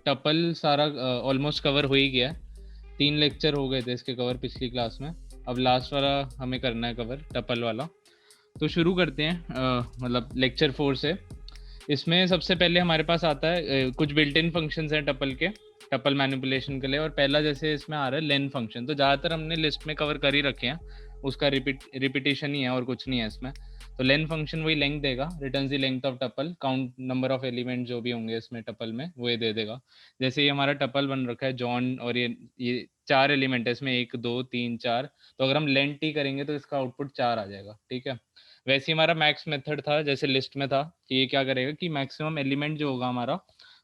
Tuple सारा almost cover हो ही गया है। 3 लेक्चर हो गए थे इसके कवर पिछली क्लास में। अब लास्ट वाला हमें करना है कवर, टपल वाला। तो शुरू करते हैं मतलब लेक्चर 4 से। इसमें सबसे पहले हमारे पास आता है कुछ बिल्ट इन फंक्शंस हैं टपल के, टपल मैनिपुलेशन के लिए। और पहला जैसे इसमें आ रहा है लेन फंक्शन, तो ज़्यादातर हमने लिस्ट में कवर कर ही रखे हैं, उसका रिपीटिशन ही है और कुछ नहीं है इसमें। तो लेन फंक्शन वही लेंथ देगा, returns the length of tuple, count number of element जो भी होंगे इसमें टपल में वो ये दे देगा। जैसे ये हमारा टपल बन रखा है जॉन, और ये 4 एलिमेंट है इसमें, 1 2 3 4। तो अगर हम लेन टी करेंगे तो इसका आउटपुट 4 आ जाएगा, ठीक है। वैसे ही हमारा मैक्स मेथड था जैसे लिस्ट में था कि ये क्या करेगा कि मैक्सिमम एलिमेंट जो होगा हमारा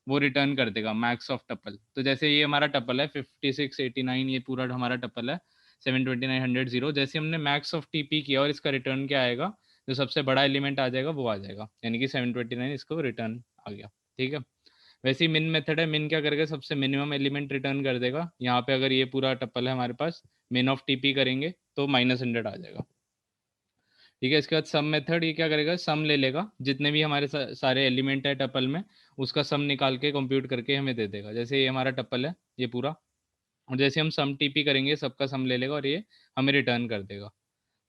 वो रिटर्न कर देगा मैक्स ऑफ टपल। तो जैसे ये हमारा टपल है 56 89, ये पूरा हमारा टपल है 729 100 0। जैसे हमने मैक्स ऑफ टीपी किया और इसका रिटर्न क्या आएगा, जो सबसे बड़ा एलिमेंट आ जाएगा वो आ जाएगा, यानी कि 729 इसको रिटर्न आ गया, ठीक है। वैसे ही मिन मेथड है, मिन क्या करेगा, सबसे मिनिमम एलिमेंट रिटर्न कर देगा। यहाँ पे अगर ये पूरा टपल है हमारे पास, मिन ऑफ टीपी करेंगे तो -100 आ जाएगा, ठीक है। इसके बाद सम मेथड, ये क्या करेगा, सम ले लेगा जितने भी हमारे सारे एलिमेंट है टपल में, उसका सम निकाल के कंप्यूट करके हमें दे देगा। जैसे ये हमारा टपल है ये पूरा, और जैसे हम सम टीपी करेंगे सबका सम ले लेगा और ये हमें रिटर्न कर देगा।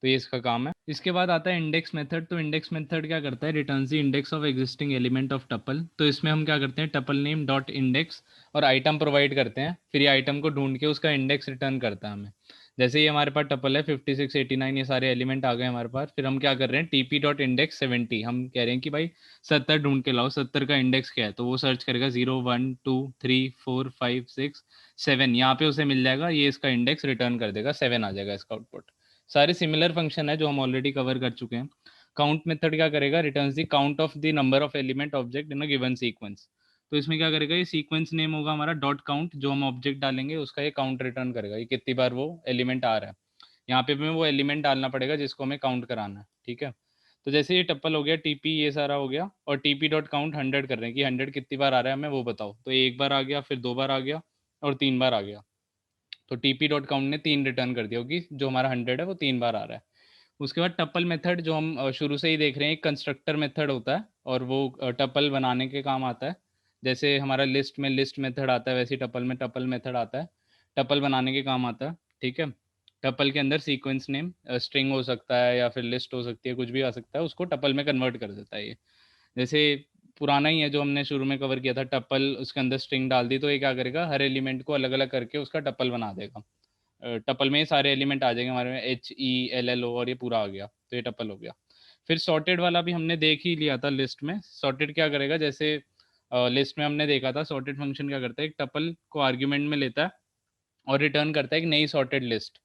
तो ये इसका काम है। इसके बाद आता है इंडेक्स मेथड। तो इंडेक्स मेथड क्या करता है, returns the index of existing element of tuple. तो इसमें हम क्या करते हैं, टपल नेम डॉट इंडेक्स और आइटम प्रोवाइड करते हैं, फिर ये आइटम को ढूंढ के उसका इंडेक्स रिटर्न करता है हमें। जैसे ये हमारे पास टपल है 56 89, ये सारे एलिमेंट आ गए हमारे पास। फिर हम क्या कर रहे हैं, टीपी डॉट इंडेक्स 70, हम कह रहे हैं कि भाई 70 ढूंढ के लाओ, 70 का इंडेक्स क्या है। तो वो सर्च करेगा 0 1 2 3 4 5 6 7, यहाँ पे उसे मिल जाएगा, ये इसका इंडेक्स रिटर्न कर देगा, 7 आ जाएगा इसका आउटपुट। सारे सिमिलर फंक्शन है जो हम ऑलरेडी कवर कर चुके हैं। काउंट मेथड क्या करेगा, returns the count of the number of element object in a given sequence. तो इसमें क्या करेगा, ये सीक्वेंस नेम होगा हमारा डॉट काउंट, जो हम ऑब्जेक्ट डालेंगे उसका ये काउंट रिटर्न करेगा, ये कितनी बार वो एलिमेंट आ रहा है। यहाँ पे हमें वो एलिमेंट डालना पड़ेगा जिसको हमें काउंट कराना है, ठीक है। तो जैसे ये टप्पल हो गया, टीपी ये सारा हो गया, और टीपी डॉट काउंट 100 कर रहे हैं कि 100 कितनी बार आ रहा है हमें वो बताओ। तो ये 1 बार आ गया, फिर 2 बार आ गया, और 3 बार आ गया। तो टीपी डॉट काउंट ने 3 रिटर्न कर दिया होगी, जो हमारा 100 है वो 3 बार आ रहा है। उसके बाद टप्पल मेथड, जो हम शुरू से ही देख रहे हैं, एक कंस्ट्रक्टर मेथड होता है और वो टप्पल बनाने के काम आता है। जैसे हमारा लिस्ट में लिस्ट मेथड आता है, वैसे ही टप्पल में टप्पल मेथड आता है, टप्पल बनाने के काम आता है, ठीक है। टप्पल के अंदर सीक्वेंस नेम स्ट्रिंग हो सकता है या फिर लिस्ट हो सकती है, कुछ भी आ सकता है, उसको टप्पल में कन्वर्ट कर देता है ये। जैसे पुराना ही है जो हमने शुरू में कवर किया था, टप्पल उसके अंदर स्ट्रिंग डाल दी तो ये क्या करेगा, हर एलिमेंट को अलग अलग करके उसका टप्पल बना देगा। टपल में ये सारे एलिमेंट आ जाएंगे हमारे में, HELLO, और ये पूरा आ गया, तो ये टपल हो गया। फिर सॉर्टेड वाला भी हमने देख ही लिया था लिस्ट में। सॉर्टेड क्या करेगा, जैसे लिस्ट में हमने देखा था, सॉर्टेड फंक्शन क्या करता है, एक टपल को आर्ग्यूमेंट में लेता है और रिटर्न करता है एक नई sorted list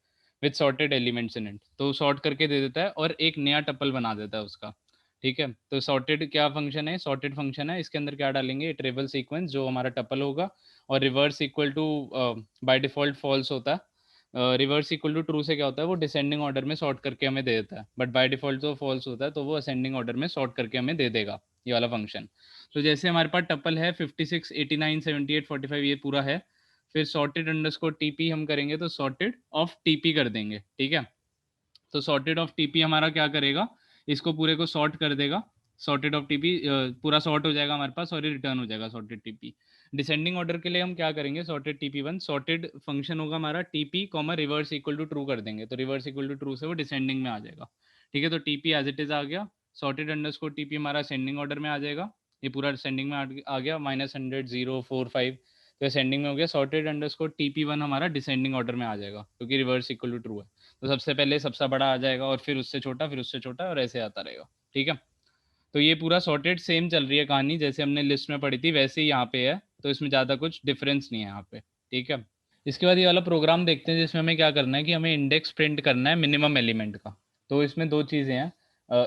with sorted elements in it. तो सॉर्ट करके दे देता है और एक नया टपल बना देता है उसका, ठीक है। तो सॉर्टेड क्या फंक्शन है, सॉर्टेड फंक्शन है, इसके अंदर क्या डालेंगे, ट्रेबल सीक्वेंस जो हमारा टपल होगा, और reverse equal to by default false होता है। रिवर्स इक्वल टू ट्रू से क्या होता है, वो डिसेंडिंग ऑर्डर में सॉर्ट करके हमें दे देता है, बट बाय डिफॉल्ट जो फॉल्स होता है तो वो असेंडिंग ऑर्डर में सॉर्ट करके हमें दे देगा, ये वाला फंक्शन। तो जैसे हमारे पास टपल है 56 89 78 45, ये पूरा है। फिर सॉर्टेड अंडरस्कोर टीपी हम करेंगे तो सॉर्टेड ऑफ टीपी कर देंगे, ठीक है। तो सॉर्टेड ऑफ टीपी हमारा क्या करेगा, इसको पूरे को सॉर्ट कर देगा। सॉर्टेड ऑफ टीपी पूरा सॉर्ट हो जाएगा हमारे पास और ये रिटर्न हो जाएगा सॉर्टेड टीपी। डिसेंडिंग ऑर्डर के लिए हम क्या करेंगे, sorted TP one, sorted function होगा हमारा TP comma reverse equal to true कर देंगे, तो रिवर्स इक्वल टू ट्रू से वो डिसेंडिंग में आ जाएगा, ठीक है। तो टीपी एज इट इज आ गया। सॉर्टेड अंडरस्कोर टीपी हमारा असेंडिंग ऑर्डर में आ जाएगा, ये पूरा असेंडिंग में आ गया, -100 0 4 5, तो असेंडिंग में हो गया। सॉर्टेड अंडरस्कोर टीपी वन हमारा डिसेंडिंग ऑर्डर में आ जाएगा क्योंकि रिवर्स इक्वल टू ट्रू है। तो सबसे पहले सबसे बड़ा आ जाएगा और फिर उससे छोटा, फिर उससे छोटा, और ऐसे आता रहेगा, ठीक है। तो ये पूरा सॉर्टेड सेम चल रही है कहानी, जैसे हमने लिस्ट में पढ़ी थी वैसे ही यहाँ पे है, तो इसमें ज़्यादा कुछ डिफरेंस नहीं है यहाँ पे, ठीक है। इसके बाद ये वाला प्रोग्राम देखते हैं जिसमें हमें क्या करना है कि हमें इंडेक्स प्रिंट करना है मिनिमम एलिमेंट का। तो इसमें दो चीज़ें हैं,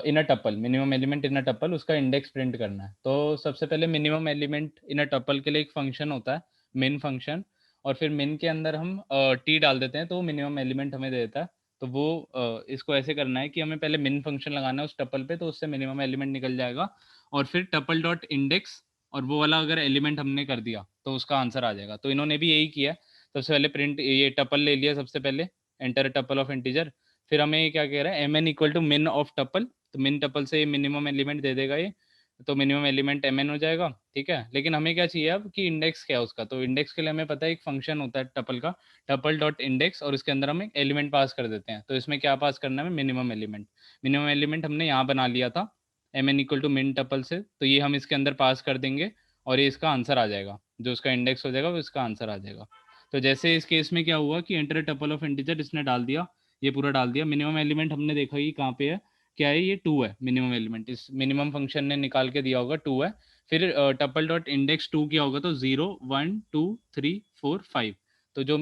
in a tuple, minimum element in a tuple, उसका इंडेक्स प्रिंट करना है। तो सबसे पहले minimum element in a tuple के लिए एक फंक्शन होता है, मिन फंक्शन, और फिर मिन के अंदर हम टी डाल देते हैं तो मिनिमम एलिमेंट हमें दे देता है। तो वो इसको ऐसे करना है कि हमें पहले मिन फंक्शन लगाना है उस टपल पे, तो उससे मिनिमम एलिमेंट निकल जाएगा, और फिर टपल डॉट इंडेक्स, और वो वाला अगर एलिमेंट हमने कर दिया तो उसका आंसर आ जाएगा। तो इन्होंने भी यही किया, सबसे पहले प्रिंट ये टपल ले लिया सबसे पहले, एंटर टपल ऑफ इंटीजर। फिर हमें क्या कह रहा है, mn इक्वल टू मिन ऑफ टपल, तो मिन टपल से ये मिनिमम एलिमेंट दे देगा ये। तो मिनिमम एलिमेंट mn हो जाएगा, ठीक है। लेकिन हमें क्या चाहिए अब कि इंडेक्स क्या है उसका, तो इंडेक्स के लिए हमें पता है एक फंक्शन होता है टपल का, टपल डॉट इंडेक्स, और इसके अंदर हम एक एलिमेंट पास कर देते हैं। तो इसमें क्या पास करना है, मिनिमम एलिमेंट। मिनिमम एलिमेंट हमने यहाँ बना लिया था mn इक्वल टू मिन टपल से, तो ये हम इसके अंदर पास कर देंगे और ये इसका आंसर आ जाएगा, जो उसका इंडेक्स हो जाएगा वो इसका आंसर आ जाएगा। तो जैसे इस केस में क्या हुआ कि एंटर टपल ऑफ इंटीजर, इसने डाल दिया, ये पूरा डाल दिया। मिनिमम एलिमेंट हमने देखा कि कहाँ पे है, क्या है, ये 2 है मिनिमम एलिमेंट, इस मिनिमम फंक्शन ने निकाल के दिया होगा 2 है। फिर टपल डॉट इंडेक्स 2 किया होगा तो 0 1 2 3 4 5। तो जो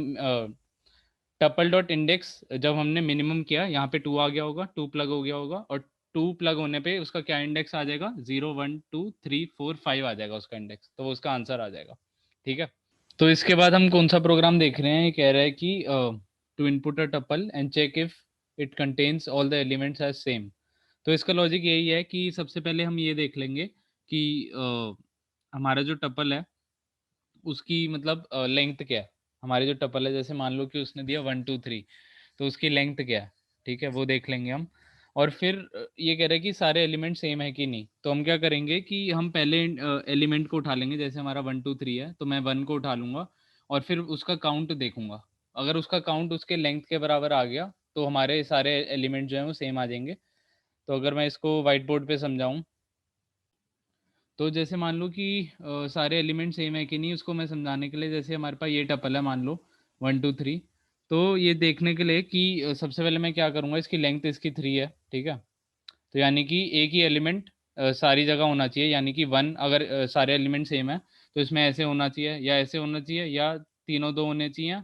टपल डॉट इंडेक्स जब हमने मिनिमम किया, यहाँ पे 2 आ गया होगा, 2 प्लग हो गया होगा, और 2 प्लग होने पे उसका क्या इंडेक्स आ जाएगा, 0 1 2 3 4 5 आ जाएगा उसका इंडेक्स, तो वो उसका आंसर आ जाएगा, ठीक है। तो इसके बाद हम कौन सा प्रोग्राम देख रहे हैं, ये कह रहा है कि to input a tuple and check if it contains all the elements as same. तो इसका लॉजिक यही है कि सबसे पहले हम ये देख लेंगे कि हमारा जो टपल है उसकी मतलब लेंथ क्या है। हमारे जो टपल है, जैसे मान लो कि उसने दिया 1 2 3, तो उसकी लेंथ क्या है, ठीक है, वो देख लेंगे हम। और फिर ये कह रहे हैं कि सारे एलिमेंट सेम है कि नहीं, तो हम क्या करेंगे कि हम पहले एलिमेंट को उठा लेंगे। जैसे हमारा 1 2 3 है तो मैं 1 को उठा लूंगा और फिर उसका काउंट देखूंगा। अगर उसका काउंट उसके लेंथ के बराबर आ गया तो हमारे सारे एलिमेंट जो हैं वो सेम आ जाएंगे। तो अगर मैं इसको व्हाइट बोर्ड पे समझाऊं, तो जैसे मान लो कि सारे एलिमेंट सेम है कि नहीं, उसको मैं समझाने के लिए, जैसे हमारे पास ये टपल है मान लो 1 2 3, तो ये देखने के लिए कि सबसे पहले मैं क्या करूँगा, इसकी लेंथ इसकी 3 है, ठीक है। तो यानी कि एक ही एलिमेंट सारी जगह होना चाहिए, यानी कि 1 अगर सारे एलिमेंट सेम है तो इसमें ऐसे होना चाहिए या ऐसे होना चाहिए, या तीनों 2 होने चाहिए,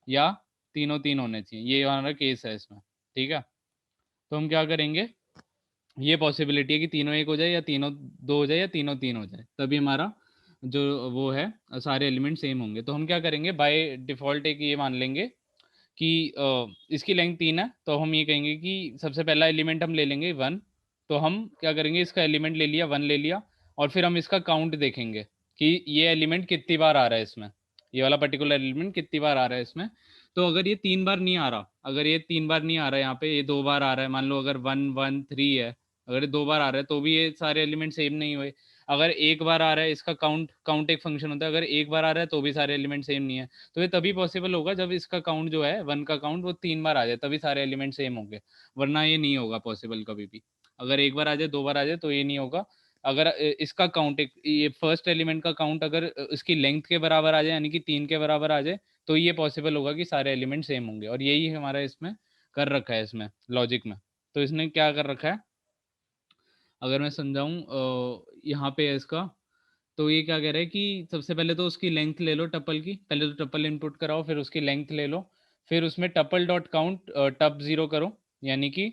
या तीनों 3 होने चाहिए। ये हमारा केस है इसमें, ठीक है। तो हम क्या करेंगे, ये पॉसिबिलिटी है कि तीनों एक हो जाए, या तीनों 2 हो जाए, या तीनों 3 हो जाए, तभी हमारा जो वो है सारे एलिमेंट सेम होंगे। तो हम क्या करेंगे, बाय डिफ़ॉल्ट एक ये मान लेंगे कि इसकी लेंथ 3 है, तो हम ये कहेंगे कि सबसे पहला एलिमेंट हम ले लेंगे 1। तो हम क्या करेंगे, इसका एलिमेंट ले लिया, 1 ले लिया, और फिर हम इसका काउंट देखेंगे कि ये एलिमेंट कितनी बार आ रहा है इसमें, ये वाला पर्टिकुलर एलिमेंट कितनी बार आ रहा है इसमें। तो अगर ये 3 बार नहीं आ रहा, अगर ये 3 बार नहीं आ रहा है, यहाँ पे ये 2 बार आ रहा है, मान लो अगर 1 1 3 है, अगर ये 2 बार आ रहा है तो भी ये सारे एलिमेंट सेम नहीं हुए। अगर एक बार आ रहा है, इसका काउंट काउंट एक फंक्शन होता है, अगर एक बार आ रहा है तो भी सारे एलिमेंट सेम नहीं है। तो ये तभी पॉसिबल होगा जब इसका काउंट जो है 1 का काउंट वो 3 बार आ जाए, तभी सारे एलिमेंट सेम होंगे, वरना ये नहीं होगा पॉसिबल कभी भी। अगर एक बार आ जाए, 2 बार आ जाए तो ये नहीं होगा। अगर इसका काउंट एक ये फर्स्ट एलिमेंट का काउंट अगर इसकी लेंथ के बराबर आ जाए, यानी कि 3 के बराबर आ जाए, तो ये पॉसिबल होगा कि सारे एलिमेंट सेम होंगे। और यही हमारा इसमें कर रखा है, इसमें लॉजिक में। तो इसने क्या कर रखा है, अगर मैं समझाऊँ यहाँ पे है इसका, तो ये क्या कह रहा है कि सबसे पहले तो उसकी लेंथ ले लो टपल की, पहले तो टपल इनपुट कराओ, फिर उसकी लेंथ ले लो, फिर उसमें टपल डॉट काउंट टप 0 करो, यानी कि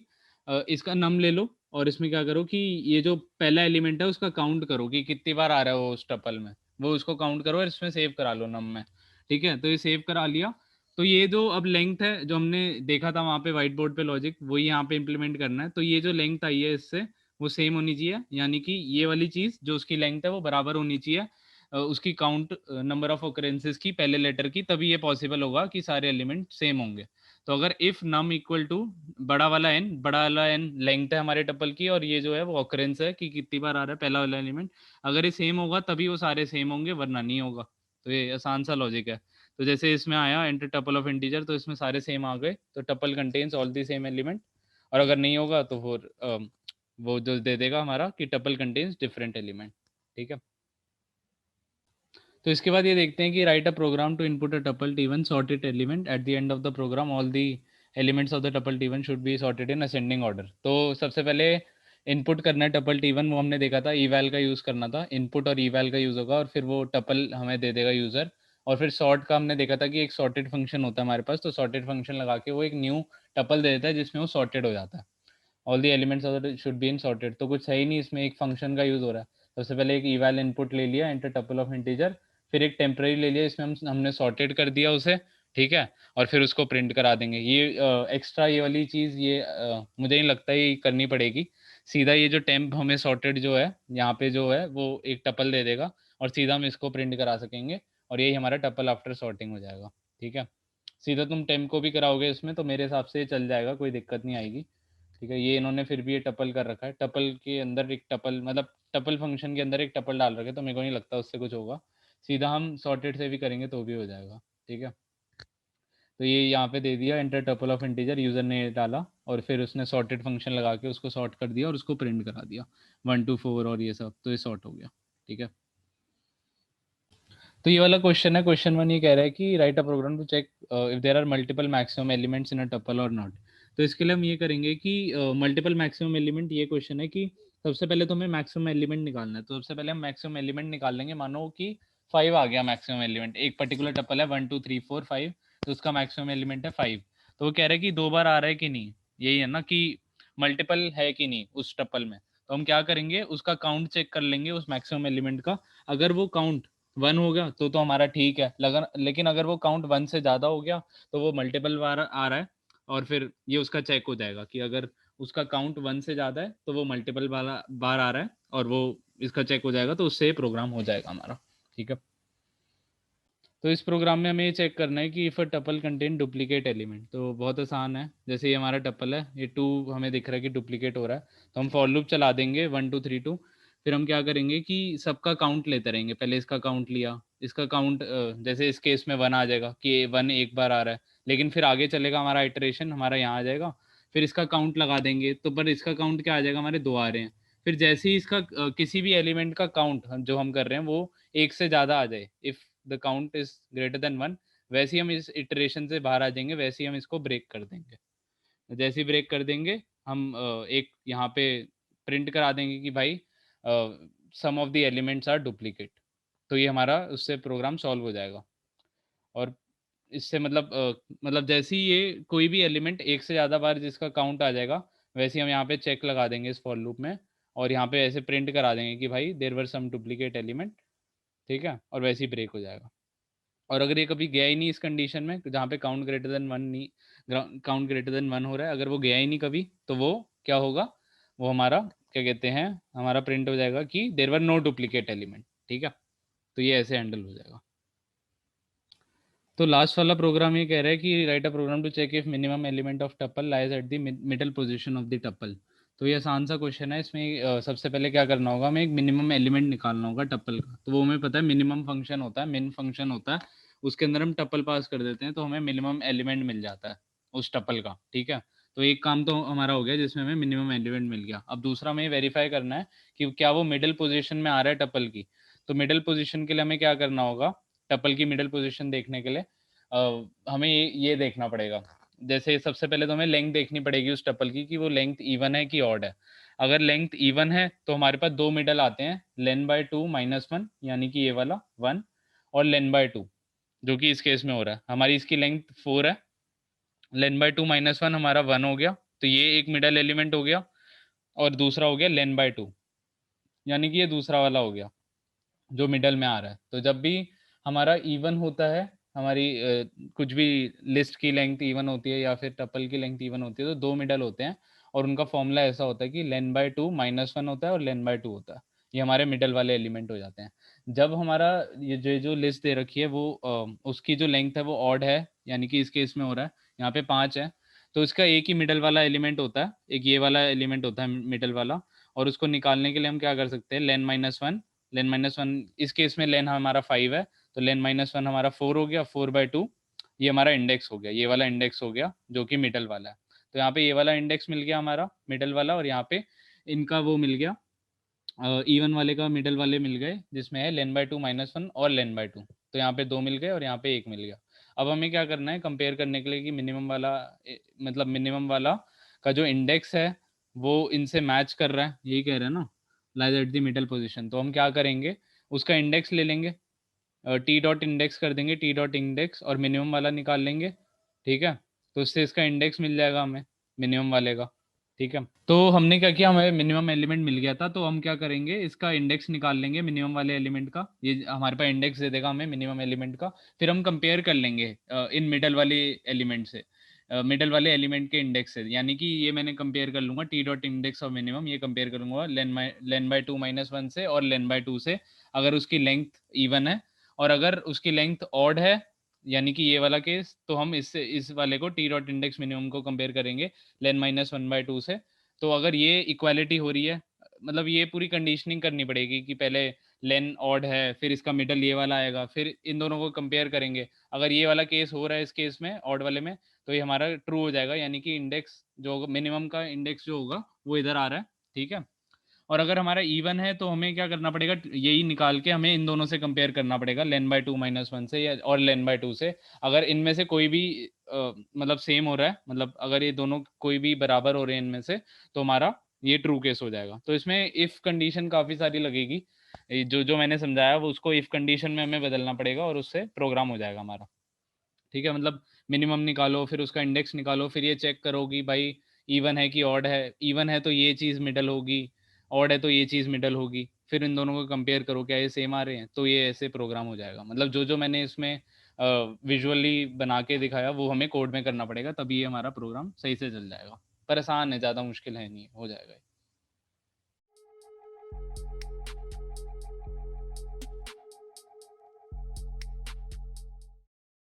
इसका नम ले लो, और इसमें क्या करो कि ये जो पहला एलिमेंट है उसका काउंट करो कि कितनी बार आ रहा है वो उस टपल में, वो उसको काउंट करो और इसमें सेव करा लो नम में, ठीक है। तो ये सेव करा लिया। तो ये जो अब लेंथ है जो हमने देखा था वहाँ पे व्हाइट बोर्ड पे लॉजिक, वही यहाँ पे इम्प्लीमेंट करना है। तो ये जो लेंथ आई है इससे वो सेम होनी चाहिए, यानी कि ये वाली चीज़ जो उसकी लेंथ है वो बराबर होनी चाहिए उसकी काउंट नंबर ऑफ ओकरेंसेस की पहले लेटर की, तभी ये पॉसिबल होगा कि सारे एलिमेंट सेम होंगे। तो अगर इफ नम इक्वल टू बड़ा वाला एन लेंथ है हमारे टपल की, और ये जो है वो ऑकरेंस है कि कितनी बार आ रहा है पहला वाला एलिमेंट, अगर ये सेम होगा तभी वो सारे सेम होंगे, वरना नहीं होगा। तो ये आसान सा लॉजिक है। तो जैसे इसमें आया एंटर टपल ऑफ इंटीजर, तो इसमें सारे सेम आ गए, तो tuple contains all the same element. और अगर नहीं होगा तो फिर वो जो दे देगा हमारा कि टपल कंटेन्स डिफरेंट एलिमेंट, ठीक है। तो इसके बाद ये देखते हैं कि write a program to input a tuple T one sorted element at the end of the program all the elements of the tuple T one should be sorted in ascending order. तो सबसे पहले इनपुट करना है टपल टी1, वो हमने देखा था ईवैल का यूज़ करना था, इनपुट और ईवैल का यूज़ होगा, और फिर वो टपल हमें दे देगा यूज़र। और फिर सॉर्ट का हमने देखा था कि एक सॉर्टेड फंक्शन होता है हमारे पास, तो सॉर्टेड फंक्शन लगा के वो एक न्यू टपल दे देता है जिसमें वो सॉर्टेड हो जाता है। All the elements of the should be in sorted, तो कुछ सही नहीं, इसमें एक फंक्शन का यूज़ हो रहा है। सबसे पहले एक इवैल इनपुट ले लिया एंटर टपल ऑफ इंटीजर, फिर एक टेम्पररी ले लिया, इसमें हमने सॉर्टेड कर दिया उसे, ठीक है। और फिर उसको प्रिंट करा देंगे। ये एक्स्ट्रा ये वाली चीज़ ये मुझे नहीं लगता ये करनी पड़ेगी। सीधा ये जो टेम्प हमें सॉर्टेड जो है यहाँ पे जो है वो एक टपल दे देगा, और सीधा हम इसको प्रिंट करा सकेंगे, और यही हमारा टपल आफ्टर सॉर्टिंग हो जाएगा, ठीक है। सीधा तुम टेम्प को भी कराओगे इसमें तो मेरे हिसाब से चल जाएगा, कोई दिक्कत नहीं आएगी, ठीक है। ये इन्होंने फिर भी ये टपल कर रखा है, टपल के अंदर एक टपल मतलब टपल फंक्शन के अंदर एक टपल डाल रखे, तो मेरे को नहीं लगता उससे कुछ होगा, सीधा हम सॉर्टेड से भी करेंगे तो भी हो जाएगा। ठीक है, तो ये यहाँ पे दे दिया enter tuple of integer, user ने डाला और फिर उसने सॉर्टेड फंक्शन लगा के उसको सॉर्ट कर दिया और उसको प्रिंट करा दिया 1 to 4 और ये सब, तो ये सॉर्ट हो गया। ठीक है, तो ये वाला क्वेश्चन है, क्वेश्चन 1 ये कह रहा है कि write a program to check if there are multiple maximum elements in a tuple और नॉट। तो इसके लिए हम ये करेंगे कि मल्टीपल मैक्सिमम एलिमेंट, ये क्वेश्चन है कि सबसे पहले तो हमें मैक्सिमम एलिमेंट निकालना है, तो सबसे पहले हम मैक्सिमम एलिमेंट निकाल लेंगे। मानो कि 5 आ गया मैक्सिमम एलिमेंट, एक पर्टिकुलर टपल है 1 2 3 4 5, तो उसका मैक्सिमम एलिमेंट है 5। तो वो कह रहा है कि 2 बार आ रहा है कि नहीं, यही है ना, कि मल्टीपल है कि नहीं उस टपल में। तो हम क्या करेंगे, उसका काउंट चेक कर लेंगे उस मैक्सिमम एलिमेंट का। अगर वो काउंट 1 हो गया तो हमारा ठीक है, लेकिन अगर वो काउंट 1 से ज़्यादा हो गया तो वो मल्टीपल बार आ रहा है, और फिर ये उसका चेक हो जाएगा कि अगर उसका काउंट 1 से ज़्यादा है तो वो मल्टीपल वाला बार आ रहा है, और वो इसका चेक हो जाएगा, तो उससे प्रोग्राम हो जाएगा हमारा। ठीक है, तो इस प्रोग्राम में हमें ये चेक करना है कि if a tuple contain duplicate element. तो बहुत आसान है, जैसे ये हमारा टपल है, ये 2 हमें दिख रहा है कि डुप्लीकेट हो रहा है, तो हम फॉर लूप चला देंगे 1 2 3 2। फिर हम क्या करेंगे कि सबका काउंट लेते रहेंगे, पहले इसका काउंट लिया, इसका काउंट जैसे इस केस में 1 आ जाएगा कि 1 एक बार आ रहा है, लेकिन फिर आगे चलेगा हमारा इटरेशन, हमारा यहाँ आ जाएगा, फिर इसका काउंट लगा देंगे, तो पर इसका काउंट क्या आ जाएगा, हमारे 2 आ रहे हैं। फिर जैसे ही इसका किसी भी एलिमेंट का काउंट जो हम कर रहे हैं वो एक से ज़्यादा आ जाए, if the count is greater than 1, वैसे ही हम इस इटरेशन से बाहर आ जाएंगे, वैसे ही हम इसको ब्रेक कर देंगे। जैसे ही ब्रेक कर देंगे हम एक यहाँ पे प्रिंट करा देंगे कि भाई sum of the elements are duplicate. तो ये हमारा उससे प्रोग्राम सॉल्व हो जाएगा। और इससे मतलब जैसे ही ये कोई भी एलिमेंट एक से ज़्यादा बार जिसका काउंट आ जाएगा, वैसे ही हम यहाँ पे चेक लगा देंगे इस फॉर लूप में, और यहाँ पे ऐसे प्रिंट करा देंगे कि भाई there were some duplicate element. ठीक है, और वैसे ही ब्रेक हो जाएगा। और अगर ये कभी गया ही नहीं इस कंडीशन में जहाँ पे काउंट ग्रेटर देन 1 नहीं, काउंट ग्रेटर देन 1 हो रहा है, अगर वो गया ही नहीं कभी, तो वो क्या होगा, वो हमारा क्या कहते हैं, हमारा प्रिंट हो जाएगा कि there were no duplicate element. ठीक है, तो ये ऐसे हैंडल हो जाएगा। तो लास्ट वाला प्रोग्राम ये कह रहा है कि write a program to check if minimum element of tuple lies at the middle position of the tuple. तो ये आसान सा क्वेश्चन है, इसमें सबसे पहले क्या करना होगा, हमें एक मिनिमम एलिमेंट निकालना होगा टपल का। तो वो हमें पता है, मिनिमम फंक्शन होता है, मिन फंक्शन होता है, उसके अंदर हम टपल पास कर देते हैं तो हमें मिनिमम एलिमेंट मिल जाता है उस टपल का। ठीक है, तो एक काम तो हमारा हो गया जिसमें हमें मिनिमम एलिमेंट मिल गया। अब दूसरा हमें वेरीफाई करना है कि क्या वो मिडिल पोजिशन में आ रहा है टपल की। तो मिडिल पोजिशन के लिए हमें क्या करना होगा, टपल की मिडिल पोजिशन देखने के लिए हमें ये देखना पड़ेगा। जैसे सबसे पहले तो हमें लेंथ देखनी पड़ेगी उस टपल की कि वो लेंथ इवन है कि ऑड है। अगर लेंथ इवन है तो हमारे पास 2 मिडल आते हैं, लेन बाय 2 -1, यानी कि ये वाला 1, और लेन बाय 2 जो कि इस केस में हो रहा है, हमारी इसकी लेंथ 4 है, लेन बाय 2 -1 हमारा 1 हो गया, तो ये एक मिडल एलिमेंट हो गया। और दूसरा हो गया लेन बाय 2, यानी कि ये दूसरा वाला हो गया जो मिडल में आ रहा है। तो जब भी हमारा इवन होता है, हमारी कुछ भी लिस्ट की लेंथ इवन होती है या फिर टपल की लेंथ इवन होती है, तो 2 मिडल होते हैं, और उनका फॉर्मूला ऐसा होता है कि लेन बाय 2 -1 होता है और लेन बाय 2 होता है। ये हमारे मिडल वाले एलिमेंट हो जाते हैं। जब हमारा ये जो लिस्ट दे रखी है वो उसकी जो लेंथ है वो ऑड है, यानी कि इस केस में हो रहा है यहाँ पे 5 है, तो इसका एक ही मिडल वाला एलिमेंट होता है, एक ये वाला एलिमेंट होता है मिडल वाला। और उसको निकालने के लिए हम क्या कर सकते हैं, लेन -1 इस केस में लेन हमारा 5 है, तो लेन -1 हमारा 4 हो गया, 4/2 ये हमारा इंडेक्स हो गया, ये वाला इंडेक्स हो गया जो कि मिडल वाला है। तो यहाँ पे ये वाला इंडेक्स मिल गया हमारा मिडल वाला, और यहाँ पे इनका वो मिल गया, इवन वाले का मिडल वाले मिल गए जिसमें है लेन/2 -1 और लेन/2। तो यहाँ पे 2 मिल गए और यहाँ पे 1 मिल गया। अब हमें क्या करना है, कंपेयर करने के लिए कि मिनिमम वाला मतलब मिनिमम वाला का जो इंडेक्स है वो इनसे मैच कर रहा है, यही कह रहे हैं ना, lies at the middle position. तो हम क्या करेंगे, उसका इंडेक्स ले लेंगे, टी डॉट इंडेक्स कर देंगे, टी डॉट इंडेक्स, और मिनिमम वाला निकाल लेंगे। ठीक है, तो उससे इसका इंडेक्स मिल जाएगा हमें मिनिमम वाले का। ठीक है, तो हमने क्या किया, हमें मिनिमम एलिमेंट मिल गया था, तो हम क्या करेंगे, इसका इंडेक्स निकाल लेंगे मिनिमम वाले एलिमेंट का। ये हमारे पास इंडेक्स दे देगा हमें मिनिमम एलिमेंट का। फिर हम कंपेयर कर लेंगे इन मिडल वाले एलिमेंट से, मिडल वाले एलिमेंट के इंडेक्स से, यानी कि ये मैंने कंपेयर कर लूंगा T dot index of minimum, ये कंपेयर करूंगा लेन/2 -1 से और लेन/2 से, अगर उसकी लेंथ इवन है। और अगर उसकी लेंथ ऑड है, यानी कि ये वाला केस, तो हम इससे इस वाले को टी डॉट इंडेक्स मिनिमम को कंपेयर करेंगे लेन -1/2 से। तो अगर ये इक्वालिटी हो रही है, मतलब ये पूरी कंडीशनिंग करनी पड़ेगी कि पहले लेन ऑड है, फिर इसका मिडल ये वाला आएगा, फिर इन दोनों को कंपेयर करेंगे। अगर ये वाला केस हो रहा है इस केस में ऑड वाले में, तो ये हमारा ट्रू हो जाएगा, यानी कि इंडेक्स जो होगा, मिनिमम का इंडेक्स जो होगा वो इधर आ रहा है, ठीक है। और अगर हमारा इवन है तो हमें क्या करना पड़ेगा, यही निकाल के हमें इन दोनों से कंपेयर करना पड़ेगा, लेन बाय 2 माइनस 1 से, या और लेन बाय 2 से। अगर इनमें से कोई भी मतलब सेम हो रहा है, मतलब अगर ये दोनों कोई भी बराबर हो रहे हैं इनमें से, तो हमारा ये ट्रू केस हो जाएगा। तो इसमें इफ कंडीशन काफ़ी सारी लगेगी, जो जो मैंने समझाया वो उसको इफ कंडीशन में हमें बदलना पड़ेगा और उससे प्रोग्राम हो जाएगा हमारा, ठीक है। मतलब मिनिमम निकालो, फिर उसका इंडेक्स निकालो, फिर ये चेक करो कि भाई इवन है कि ऑड है। इवन है तो ये चीज़ मिडल होगी, ऑड है तो ये चीज़ मिडल होगी, फिर इन दोनों को कंपेयर करो क्या ये सेम आ रहे हैं, तो ये ऐसे प्रोग्राम हो जाएगा। मतलब जो जो मैंने इसमें विजुअली बना के दिखाया वो हमें कोड में करना पड़ेगा, तभी ये हमारा प्रोग्राम सही से चल जाएगा। पर आसान है, ज़्यादा मुश्किल है नहीं, हो जाएगा।